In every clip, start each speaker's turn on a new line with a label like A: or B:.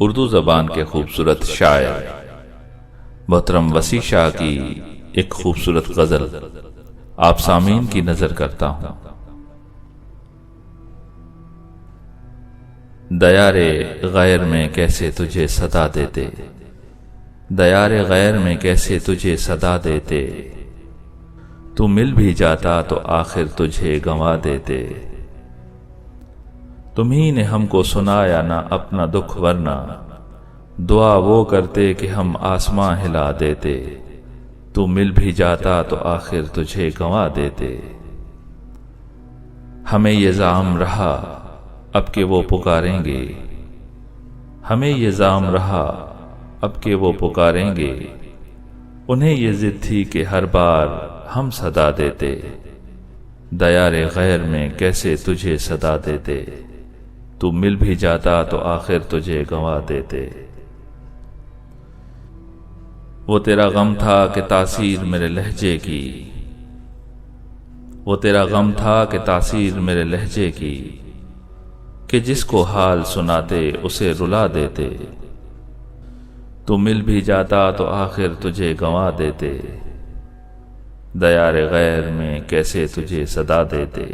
A: उर्दू ज़बान के खूबसूरत शायर मोहतरम वसी शाह की एक खूबसूरत गज़ल आप सामीन की नज़र करता हूँ। दयारे गैर में कैसे तुझे सदा देते, दयारे गैर में कैसे तुझे सदा देते, तू मिल भी जाता तो आखिर तुझे गंवा देते। तुम्ही ने हमको सुनाया ना अपना दुख, वरना दुआ वो करते कि हम आसमां हिला देते। तू मिल भी जाता तो आखिर तुझे गंवा देते। हमें ये जाम रहा अब के वो पुकारेंगे, हमें ये जाम रहा अब के वो पुकारेंगे। उन्हें ये जिद थी कि हर बार हम सदा देते, दयारे गैर में कैसे तुझे सदा देते। तू मिल भी जाता तो आखिर तुझे गंवा देते। वो तेरा गम था कि तासीर मेरे लहजे की, वो तेरा गम था कि तासीर मेरे लहजे की, कि जिसको हाल सुनाते उसे रुला देते। तू मिल भी जाता तो आखिर तुझे गंवा देते, दयारे गैर में कैसे तुझे सदा देते।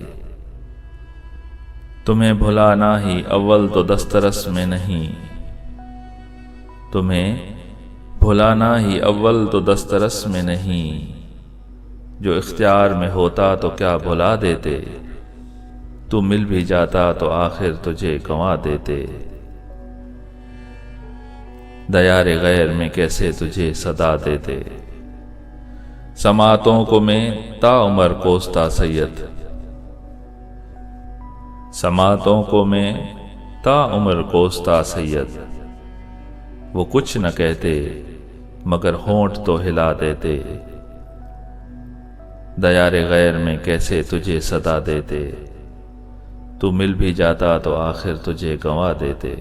A: तुम्हें भुलाना ही अव्वल तो दस्तरस में नहीं, तुम्हें भुलाना ही अव्वल तो दस्तरस में नहीं। जो इख्तियार में होता तो क्या भुला देते। तू मिल भी जाता तो आखिर तुझे गंवा देते, दयारे गैर में कैसे तुझे सदा देते। समातों को मैं ताउमर कोसता सैयद, समातों को मैं ताउमर कोसता सैयद। वो कुछ न कहते मगर होंठ तो हिला देते, दयारे गैर में कैसे तुझे सदा देते। तू मिल भी जाता तो आखिर तुझे गंवा देते।